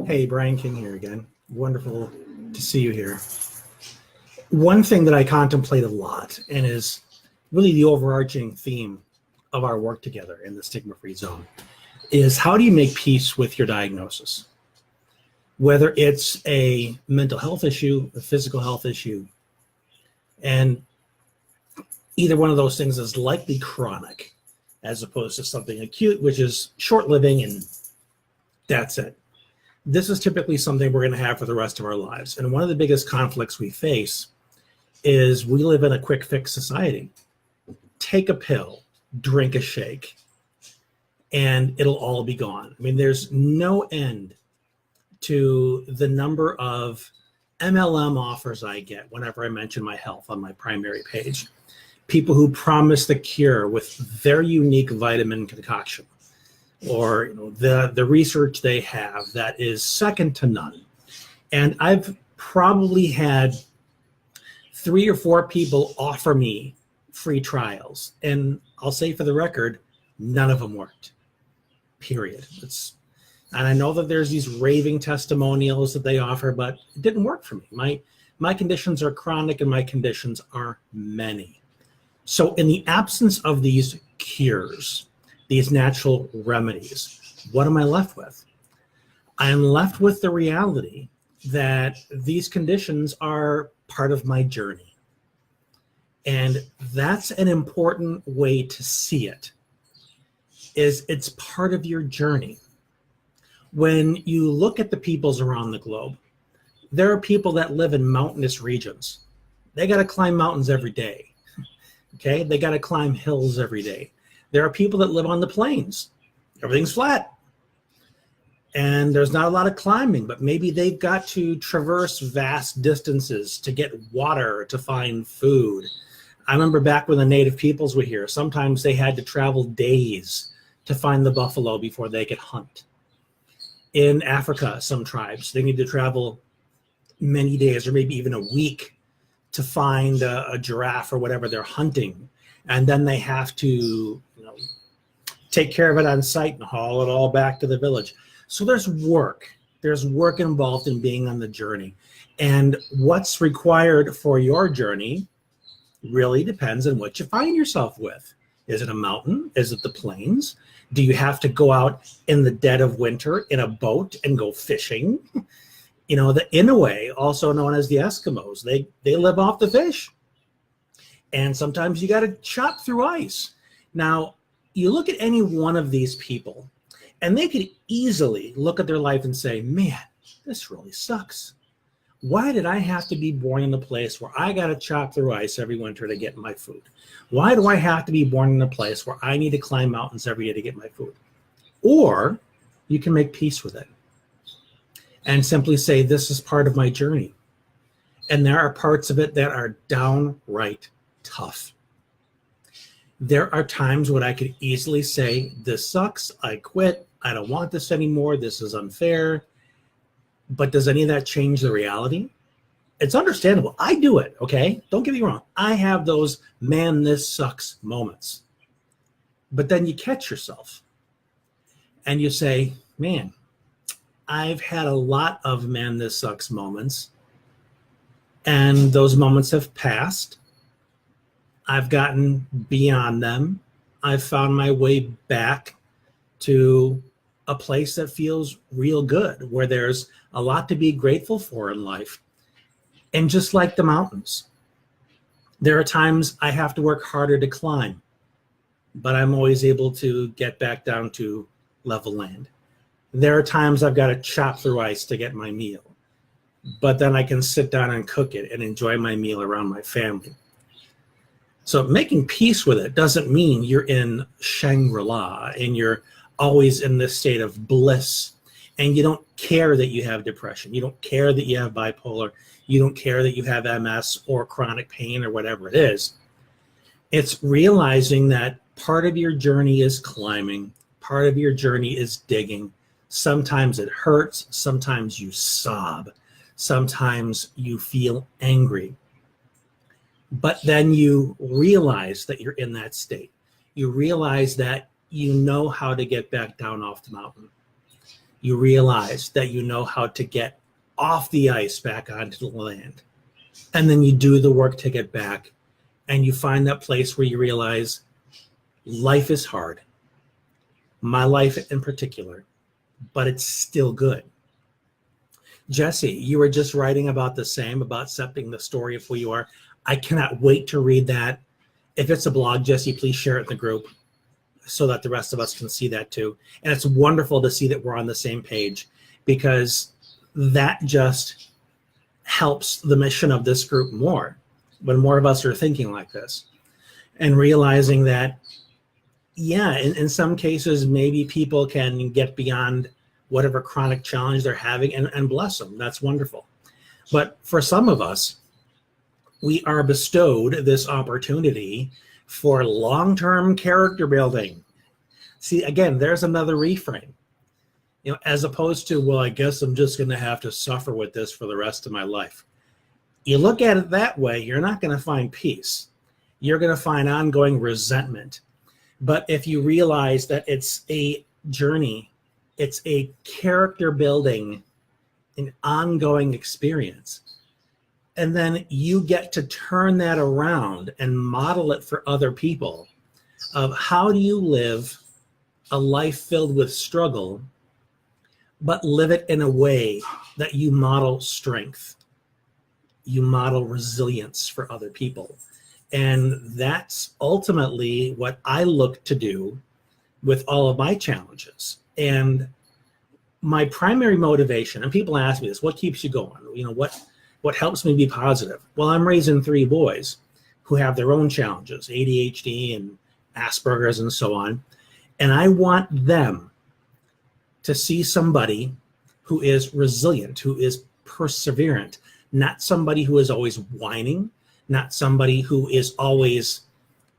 Hey, Brian King here again. Wonderful to see you here. One thing that I contemplate a lot and is really the overarching theme of our work together in the Stigma Free Zone is how do you make peace with your diagnosis? Whether it's a mental health issue, a physical health issue, and either one of those things is likely chronic as opposed to something acute, which is short living and that's it. This is typically something we're going to have for the rest of our lives. And one of the biggest conflicts we face is we live in a quick fix society. Take a pill, drink a shake, and it'll all be gone. I mean, there's no end to the number of MLM offers I get whenever I mention my health on my primary page. People who promise the cure with their unique vitamin concoction, or the research they have that is second to none. And I've probably had 3 or 4 people offer me free trials. And I'll say for the record, none of them worked, period. And I know that there's these raving testimonials that they offer, but it didn't work for me. My conditions are chronic and my conditions are many. So in the absence of these cures, these natural remedies, what am I left with? I'm left with the reality that these conditions are part of my journey. And that's an important way to see it, is it's part of your journey. When you look at the peoples around the globe, there are people that live in mountainous regions. They got to climb mountains every day. Okay, they got to climb hills every day. There are people that live on the plains. Everything's flat. And there's not a lot of climbing, but maybe they've got to traverse vast distances to get water, to find food. I remember back when the native peoples were here, sometimes they had to travel days to find the buffalo before they could hunt. In Africa, some tribes, they need to travel many days or maybe even a week to find a giraffe or whatever they're hunting. And then they have to take care of it on site and haul it all back to the village. So there's work. There's work involved in being on the journey. And what's required for your journey really depends on what you find yourself with. Is it a mountain? Is it the plains? Do you have to go out in the dead of winter in a boat and go fishing? The Inuit, also known as the Eskimos, they live off the fish. And sometimes you got to chop through ice. Now, you look at any one of these people, and they could easily look at their life and say, man, this really sucks. Why did I have to be born in a place where I got to chop through ice every winter to get my food? Why do I have to be born in a place where I need to climb mountains every day to get my food? Or you can make peace with it and simply say, this is part of my journey. And there are parts of it that are downright tough. There are times when I could easily say, this sucks, I quit, I don't want this anymore, this is unfair. But does any of that change the reality? It's understandable. I do it, okay? Don't get me wrong. I have those, man, this sucks moments. But then you catch yourself and you say, man, I've had a lot of man, this sucks moments. And those moments have passed. I've gotten beyond them. I've found my way back to a place that feels real good, where there's a lot to be grateful for in life. And just like the mountains, there are times I have to work harder to climb, but I'm always able to get back down to level land. There are times I've got to chop through ice to get my meal, but then I can sit down and cook it and enjoy my meal around my family. So making peace with it doesn't mean you're in Shangri-La and you're always in this state of bliss and you don't care that you have depression. You don't care that you have bipolar. You don't care that you have MS or chronic pain or whatever it is. It's realizing that part of your journey is climbing. Part of your journey is digging. Sometimes it hurts. Sometimes you sob. Sometimes you feel angry. But then you realize that you're in that state. You realize that you know how to get back down off the mountain. you realize that you know how to get off the ice back onto the land. And then you do the work to get back, and you find that place where you realize life is hard, my life in particular, but it's still good. Jesse, you were just writing about the same, about accepting the story of who you are. I cannot wait to read that. If it's a blog, Jesse, please share it in the group so that the rest of us can see that too. And it's wonderful to see that we're on the same page, because that just helps the mission of this group more, when more of us are thinking like this and realizing that, yeah, in some cases, maybe people can get beyond whatever chronic challenge they're having, and bless them. That's wonderful. But for some of us, we are bestowed this opportunity for long-term character building. See, again, there's another reframe. You know, as opposed to, well, I guess I'm just going to have to suffer with this for the rest of my life. You look at it that way, you're not going to find peace. You're going to find ongoing resentment. But if you realize that it's a journey, it's a character building, an ongoing experience, and then you get to turn that around and model it for other people, of how do you live a life filled with struggle, but live it in a way that you model strength, you model resilience for other people. And that's ultimately what I look to do with all of my challenges. And my primary motivation, and people ask me this, what keeps you going? You know, what helps me be positive? Well, I'm raising 3 boys who have their own challenges, ADHD and Asperger's and so on. And I want them to see somebody who is resilient, who is perseverant, not somebody who is always whining, not somebody who is always,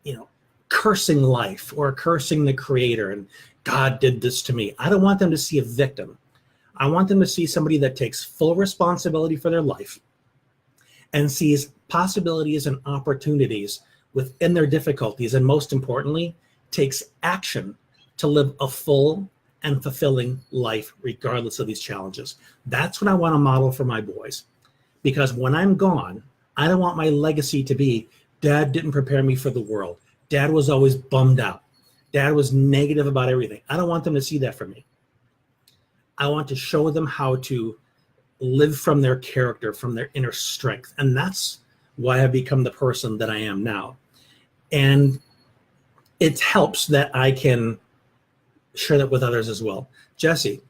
you know, cursing life or cursing the creator and God did this to me. I don't want them to see a victim. I want them to see somebody that takes full responsibility for their life and sees possibilities and opportunities within their difficulties, and most importantly, takes action to live a full and fulfilling life regardless of these challenges. That's what I want to model for my boys, because when I'm gone, I don't want my legacy to be, Dad didn't prepare me for the world. Dad was always bummed out. Dad was negative about everything. I don't want them to see that from me. I want to show them how to live from their character, from their inner strength. And that's why I've become the person that I am now. And it helps that I can share that with others as well. Jesse,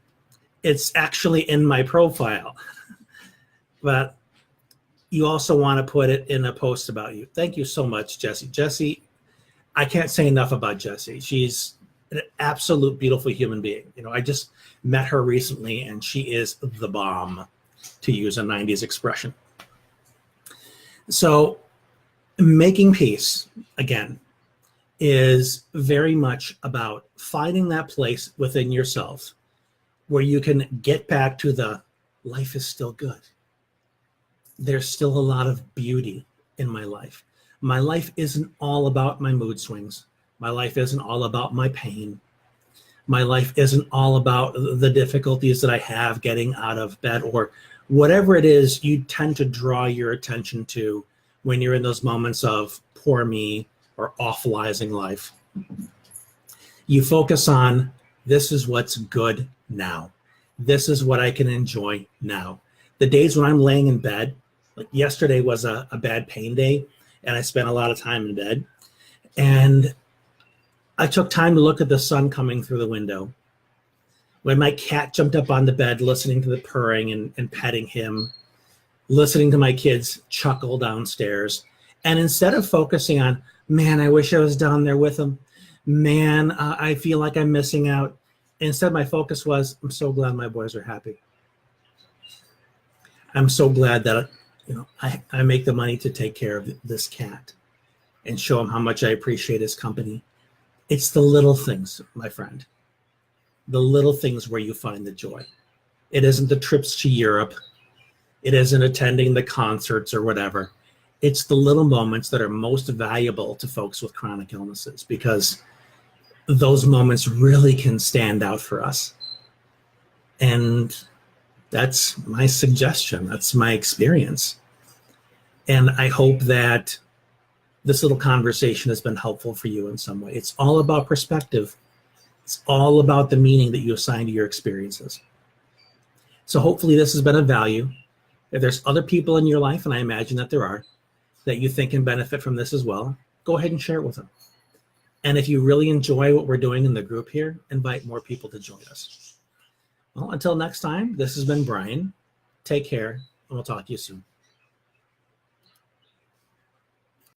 it's actually in my profile, but you also want to put it in a post about you. Thank you so much, Jesse. Jesse, I can't say enough about Jesse. She's an absolute beautiful human being. You know, I just met her recently, and she is the bomb, to use a 90s expression. So making peace, again, is very much about finding that place within yourself where you can get back to the life is still good. There's still a lot of beauty in my life. My life isn't all about my mood swings. My life isn't all about my pain. My life isn't all about the difficulties that I have getting out of bed, or whatever it is you tend to draw your attention to when you're in those moments of poor me or awfulizing life. You focus on, this is what's good now. This is what I can enjoy now. The days when I'm laying in bed, like yesterday was a bad pain day, and I spent a lot of time in bed. And I took time to look at the sun coming through the window. When my cat jumped up on the bed, listening to the purring and petting him, listening to my kids chuckle downstairs. And instead of focusing on, man, I wish I was down there with them. Man, I feel like I'm missing out. Instead, my focus was, I'm so glad my boys are happy. I'm so glad that, you know, I make the money to take care of this cat and show him how much I appreciate his company. It's the little things, my friend. The little things where you find the joy. It isn't the trips to Europe. It isn't attending the concerts or whatever. It's the little moments that are most valuable to folks with chronic illnesses, because those moments really can stand out for us. And that's my suggestion. That's my experience. And I hope that this little conversation has been helpful for you in some way. It's all about perspective. It's all about the meaning that you assign to your experiences. So hopefully this has been of value. If there's other people in your life, and I imagine that there are, that you think can benefit from this as well, go ahead and share it with them. And if you really enjoy what we're doing in the group here, invite more people to join us. Well, until next time, this has been Brian. Take care, and we'll talk to you soon.